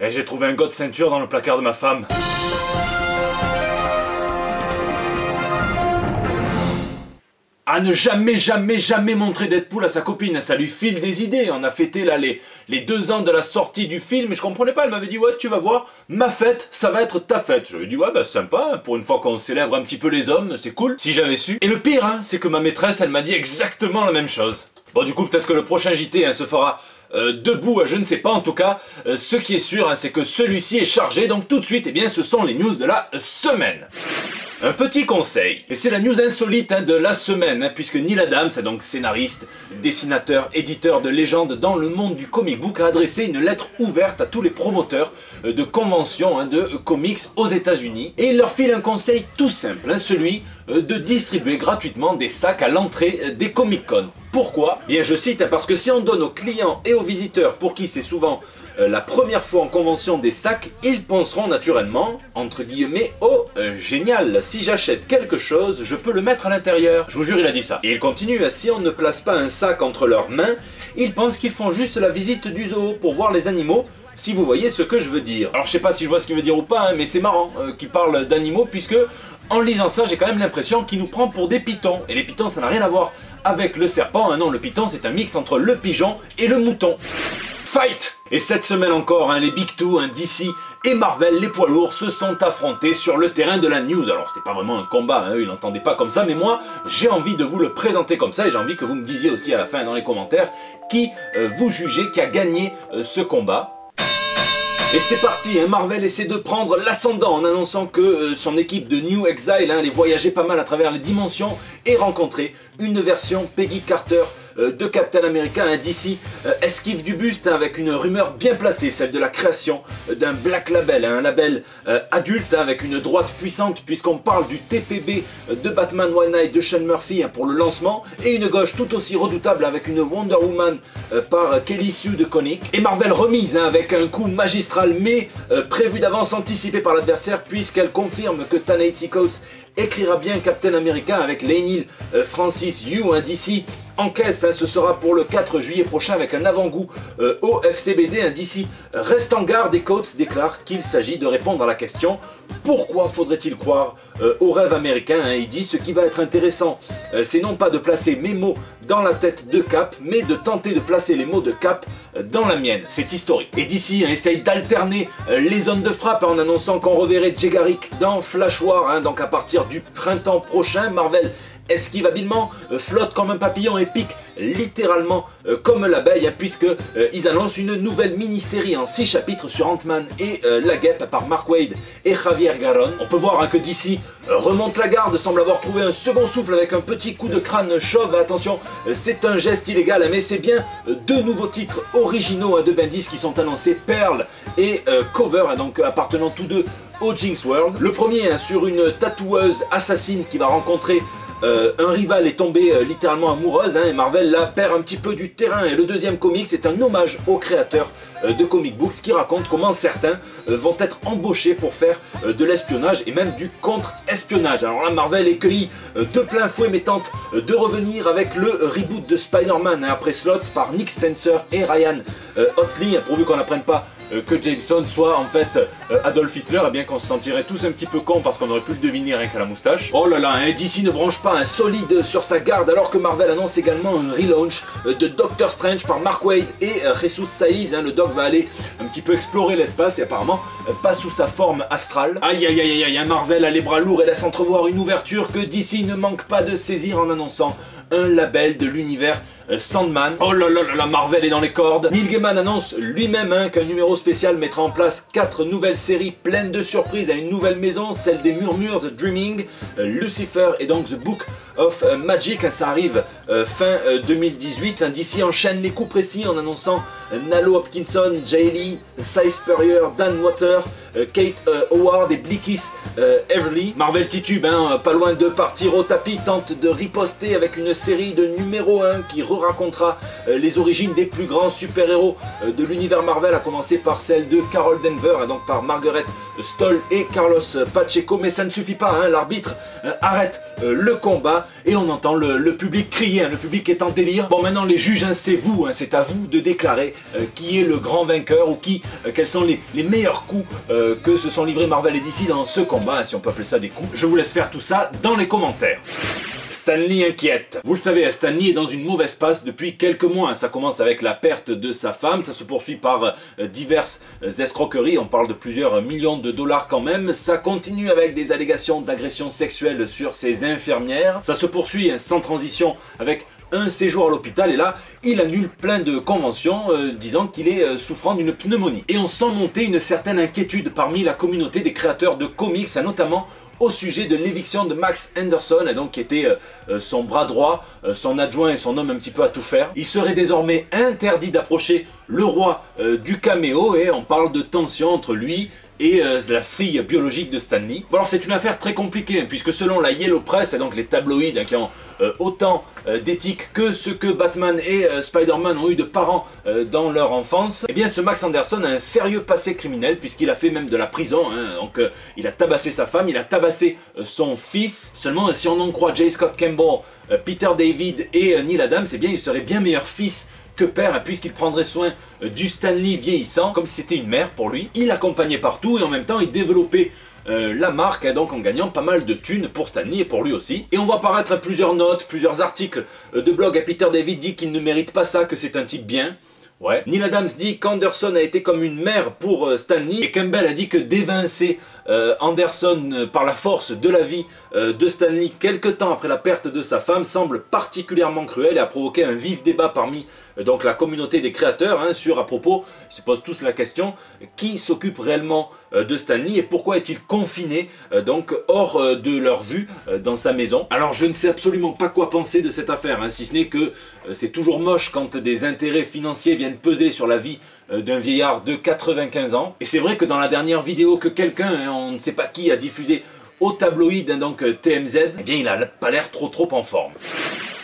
Et j'ai trouvé un god ceinture dans le placard de ma femme. À ne jamais montrer Deadpool à sa copine, ça lui file des idées. On a fêté là les 2 ans de la sortie du film et je comprenais pas, elle m'avait dit ouais tu vas voir, ma fête ça va être ta fête. Je lui ai dit ouais bah sympa, pour une fois qu'on célèbre un petit peu les hommes, c'est cool, si j'avais su. Et le pire hein, c'est que ma maîtresse elle m'a dit exactement la même chose. Bon du coup peut-être que le prochain JT hein, se fera debout, je ne sais pas en tout cas, ce qui est sûr hein, c'est que celui-ci est chargé, donc tout de suite eh bien ce sont les news de la semaine. Un petit conseil, et c'est la news insolite hein, de la semaine, hein, puisque Neil Adams, donc scénariste, dessinateur, éditeur de légende dans le monde du comic book, a adressé une lettre ouverte à tous les promoteurs de conventions hein, de comics aux États-Unis, et il leur file un conseil tout simple, hein, celui de distribuer gratuitement des sacs à l'entrée des Comic-Con. Pourquoi? Bien je cite, hein, parce que si on donne aux clients et aux visiteurs, pour qui c'est souvent la première fois en convention des sacs, ils penseront naturellement, entre guillemets, oh génial, si j'achète quelque chose, je peux le mettre à l'intérieur. Je vous jure, il a dit ça. Et il continue, si on ne place pas un sac entre leurs mains, ils pensent qu'ils font juste la visite du zoo pour voir les animaux, si vous voyez ce que je veux dire. Alors je sais pas si je vois ce qu'il veut dire ou pas, hein, mais c'est marrant qu'il parle d'animaux, puisque en lisant ça, j'ai quand même l'impression qu'il nous prend pour des pitons. Et les pitons, ça n'a rien à voir avec le serpent, hein, non, le python c'est un mix entre le pigeon et le mouton. Fight! Et cette semaine encore, hein, les Big Two, hein, DC et Marvel, les poids lourds, se sont affrontés sur le terrain de la news. Alors c'était pas vraiment un combat, hein, eux ils l'entendaient pas comme ça, mais moi j'ai envie de vous le présenter comme ça et j'ai envie que vous me disiez aussi à la fin dans les commentaires qui vous jugez qui a gagné ce combat. Et c'est parti, hein, Marvel essaie de prendre l'ascendant en annonçant que son équipe de New Exile allait voyager pas mal à travers les dimensions et rencontrer une version Peggy Carter de Captain America, un DC esquive du buste hein, avec une rumeur bien placée, celle de la création d'un Black Label, hein, un label adulte hein, avec une droite puissante puisqu'on parle du TPB de Batman One Night de Sean Murphy hein, pour le lancement, et une gauche tout aussi redoutable avec une Wonder Woman par Kelly Sue de Koenig, et Marvel remise hein, avec un coup magistral mais prévu d'avance, anticipé par l'adversaire puisqu'elle confirme que Ta-Nehisi Coates écrira bien Captain America avec Leinil Francis Yu, un DC en caisse, hein, ce sera pour le 4 juillet prochain avec un avant-goût au FCBD, un DC reste en garde et Coates déclare qu'il s'agit de répondre à la question pourquoi faudrait-il croire au rêve américain, hein, il dit ce qui va être intéressant c'est non pas de placer mes mots dans la tête de Cap, mais de tenter de placer les mots de Cap dans la mienne, c'est historique. Et DC hein, essaye d'alterner les zones de frappe hein, en annonçant qu'on reverrait Jay Garrick dans Flash War, hein, donc à partir du printemps prochain. Marvel esquive habilement, flotte comme un papillon et pique littéralement comme l'abeille, puisque ils annoncent une nouvelle mini-série en 6 chapitres sur Ant-Man et la Guêpe par Mark Waid et Javier Garrón. On peut voir hein, que DC remonte la garde, semble avoir trouvé un second souffle avec un petit coup de crâne chauve. Attention, c'est un geste illégal, mais c'est bien 2 nouveaux titres originaux de Bendis qui sont annoncés, Pearl et Cover, hein, donc appartenant tous deux au Jinx World. Le premier hein, sur une tatoueuse assassine qui va rencontrer un rival est tombé littéralement amoureuse, hein, et Marvel là perd un petit peu du terrain. Et le deuxième comic c'est un hommage aux créateurs de comic books qui raconte comment certains vont être embauchés pour faire de l'espionnage et même du contre-espionnage. Alors là Marvel est cueilli de plein fouet mais tente de revenir avec le reboot de Spider-Man hein, après Slott par Nick Spencer et Ryan Otley, pourvu qu'on n'apprenne pas que Jameson soit en fait Adolf Hitler, et bien qu'on se sentirait tous un petit peu cons parce qu'on aurait pu le deviner rien qu'à la moustache. Oh là là, hein, DC ne branche pas un solide sur sa garde alors que Marvel annonce également un relaunch de Doctor Strange par Mark Waid et Jesus Saiz, hein, le Doc va aller un petit peu explorer l'espace et apparemment pas sous sa forme astrale. Aïe aïe aïe aïe, Marvel a les bras lourds et laisse entrevoir une ouverture que DC ne manque pas de saisir en annonçant un label de l'univers Sandman. Oh là là là là, Marvel est dans les cordes. Neil Gaiman annonce lui-même hein, qu'un numéro spécial mettra en place 4 nouvelles séries pleines de surprises à une nouvelle maison, celle des Murmures de Dreaming, Lucifer et donc The Book of Magic, hein, ça arrive fin 2018. Hein, DC enchaîne les coups précis en annonçant Nalo Hopkinson, Jay Lee, Cy Spurrier, Dan Water, Kate Howard et Blickis Everly. Marvel titube, hein, pas loin de partir au tapis, tente de riposter avec une série de numéro 1 qui racontera les origines des plus grands super-héros de l'univers Marvel, à commencer par celle de Carol Danvers, et donc par Margaret Stoll et Carlos Pacheco. Mais ça ne suffit pas, hein, l'arbitre arrête le combat et on entend le public crier, hein, le public est en délire. Bon, maintenant les juges, hein, c'est vous, hein, c'est à vous de déclarer qui est le grand vainqueur ou quels sont les meilleurs coups que se sont livrés Marvel et DC dans ce combat, hein, si on peut appeler ça des coups. Je vous laisse faire tout ça dans les commentaires. Stan Lee inquiète. Vous le savez, Stan Lee est dans une mauvaise passe depuis quelques mois. Ça commence avec la perte de sa femme, ça se poursuit par diverses escroqueries, on parle de plusieurs millions de dollars quand même. Ça continue avec des allégations d'agression sexuelle sur ses infirmières. Ça se poursuit sans transition avec un séjour à l'hôpital et là, il annule plein de conventions disant qu'il est souffrant d'une pneumonie. Et on sent monter une certaine inquiétude parmi la communauté des créateurs de comics, notamment au sujet de l'éviction de Max Anderson, donc qui était son bras droit, son adjoint et son homme un petit peu à tout faire. Il serait désormais interdit d'approcher le roi du caméo et on parle de tension entre lui et la fille biologique de Stan Lee. Bon, alors c'est une affaire très compliquée, hein, puisque selon la Yellow Press, et donc les tabloïds, hein, qui ont autant d'éthique que ce que Batman et Spider-Man ont eu de parents dans leur enfance, eh bien ce Max Anderson a un sérieux passé criminel, puisqu'il a fait même de la prison, hein, donc il a tabassé sa femme, il a tabassé son fils. Seulement, si on en croit J. Scott Campbell, Peter David et Neil Adams, eh bien il serait bien meilleur fils que père, puisqu'il prendrait soin du Stan Lee vieillissant, comme si c'était une mère pour lui. Il l'accompagnait partout et en même temps il développait la marque, hein, donc en gagnant pas mal de thunes pour Stan Lee et pour lui aussi. Et on voit apparaître plusieurs notes, plusieurs articles de blog. Peter David dit qu'il ne mérite pas ça, que c'est un type bien. Ouais. Neil Adams dit qu'Anderson a été comme une mère pour Stan Lee, et Campbell a dit que d'évincer Anderson par la force de la vie de Stan Lee quelque temps après la perte de sa femme semble particulièrement cruel et a provoqué un vif débat parmi donc la communauté des créateurs, hein, sur à propos, ils se posent tous la question, qui s'occupe réellement de Stan Lee et pourquoi est-il confiné donc hors de leur vue dans sa maison. Alors je ne sais absolument pas quoi penser de cette affaire, hein, si ce n'est que c'est toujours moche quand des intérêts financiers viennent peser sur la vie d'un vieillard de 95 ans. Et c'est vrai que dans la dernière vidéo que quelqu'un, hein, on ne sait pas qui, a diffusé au tabloïd, hein, donc TMZ, eh bien il a pas l'air trop en forme.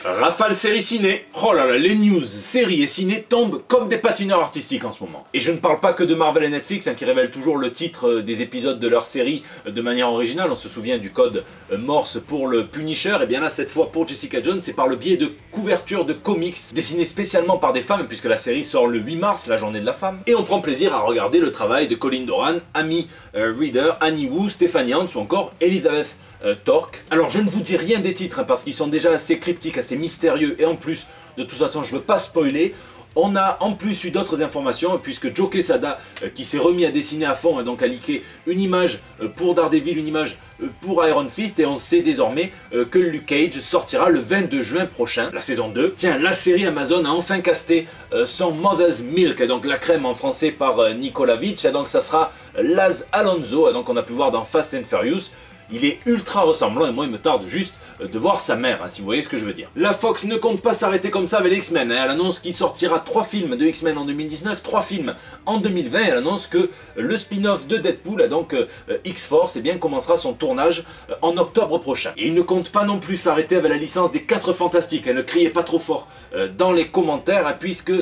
Rafale série ciné. Oh là là, les news, séries et ciné tombent comme des patineurs artistiques en ce moment. Et je ne parle pas que de Marvel et Netflix, hein, qui révèlent toujours le titre des épisodes de leur série de manière originale. On se souvient du code Morse pour le Punisher. Et bien là, cette fois pour Jessica Jones, c'est par le biais de couvertures de comics dessinées spécialement par des femmes, puisque la série sort le 8 mars, la journée de la femme. Et on prend plaisir à regarder le travail de Colin Doran, Amy Reeder, Annie Wu, Stephanie Hans ou encore Elizabeth Torque. Alors je ne vous dis rien des titres, hein, parce qu'ils sont déjà assez cryptiques, assez mystérieux, et en plus, de toute façon, je ne veux pas spoiler. On a en plus eu d'autres informations, puisque Joe Quesada, qui s'est remis à dessiner à fond, donc a leaké une image pour Daredevil, une image pour Iron Fist, et on sait désormais que Luke Cage sortira le 22 juin prochain, la saison 2. Tiens, la série Amazon a enfin casté son Mother's Milk, donc la crème en français par Nicolas Vitch, donc ça sera Laz Alonso, donc on a pu voir dans Fast and Furious. Il est ultra ressemblant et moi il me tarde juste de voir sa mère, hein, si vous voyez ce que je veux dire. La Fox ne compte pas s'arrêter comme ça avec les X-Men, hein. Elle annonce qu'il sortira 3 films de X-Men en 2019, 3 films en 2020, elle annonce que le spin-off de Deadpool, donc X-Force, eh bien, commencera son tournage en octobre prochain. Et il ne compte pas non plus s'arrêter avec la licence des 4 Fantastiques, hein. Ne criez pas trop fort dans les commentaires, hein, puisque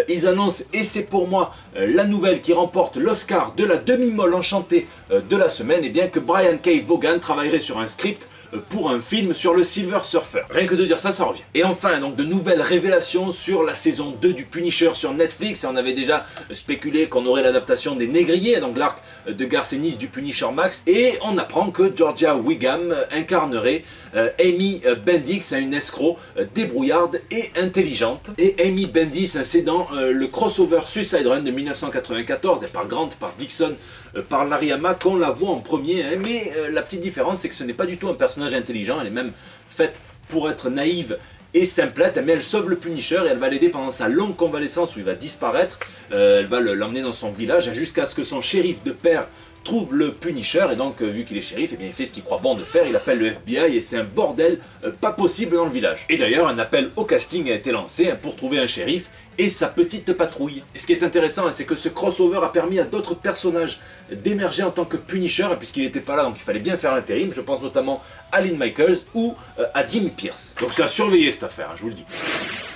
ils annoncent, et c'est pour moi la nouvelle qui remporte l'Oscar de la demi-molle enchantée de la semaine, eh bien que Brian K. Vaughan travaillerait sur un script pour un film sur le Silver Surfer. Rien que de dire ça, ça revient. Et enfin, donc de nouvelles révélations sur la saison 2 du Punisher sur Netflix. Et on avait déjà spéculé qu'on aurait l'adaptation des Négriers, donc l'arc de Garth Ennis du Punisher Max. Et on apprend que Georgia Wigham incarnerait Amy Bendix, une escroc débrouillarde et intelligente. Et Amy Bendix, c'est dans le crossover Suicide Run de 1994, et par Grant, par Dixon, par Larry Hama, qu'on la voit en premier. Hein. Mais la petite différence, c'est que ce n'est pas du tout un personnage intelligent, elle est même faite pour être naïve et simplette, mais elle sauve le Punisher et elle va l'aider pendant sa longue convalescence où il va disparaître. Elle va l'emmener dans son village jusqu'à ce que son shérif de père trouve le Punisher et donc vu qu'il est shérif, eh bien, il fait ce qu'il croit bon de faire, il appelle le FBI et c'est un bordel pas possible dans le village. Et d'ailleurs un appel au casting a été lancé pour trouver un shérif et sa petite patrouille. Et ce qui est intéressant, c'est que ce crossover a permis à d'autres personnages d'émerger en tant que Punisher, puisqu'il n'était pas là, donc il fallait bien faire l'intérim. Je pense notamment à Lynn Michaels ou à Jim Pierce. Donc c'est à surveiller cette affaire, je vous le dis.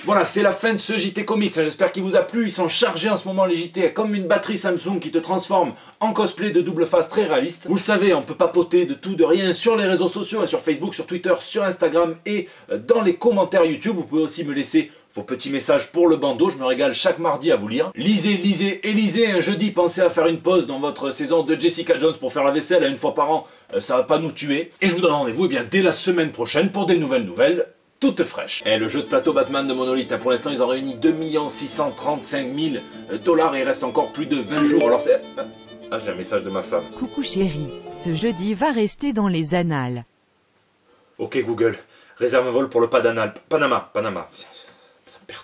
Voilà, c'est la fin de ce JT Comics, j'espère qu'il vous a plu. Ils sont chargés en ce moment les JT, comme une batterie Samsung qui te transforme en cosplay de double face très réaliste. Vous le savez, on peut papoter de tout, de rien sur les réseaux sociaux, sur Facebook, sur Twitter, sur Instagram et dans les commentaires YouTube. Vous pouvez aussi me laisser vos petits messages pour le bandeau, je me régale chaque mardi à vous lire. Lisez, lisez et lisez. Un jeudi, pensez à faire une pause dans votre saison de Jessica Jones pour faire la vaisselle une fois par an, ça va pas nous tuer. Et je vous donne rendez-vous dès la semaine prochaine pour des nouvelles toutes fraîches. Et le jeu de plateau Batman de Monolith, pour l'instant ils ont réuni 2 635 000 $ et il reste encore plus de 20 jours. Alors c'est... Ah, j'ai un message de ma femme. Coucou chérie, ce jeudi va rester dans les annales. Ok Google, réserve un vol pour le Panama. Ça me perturbe.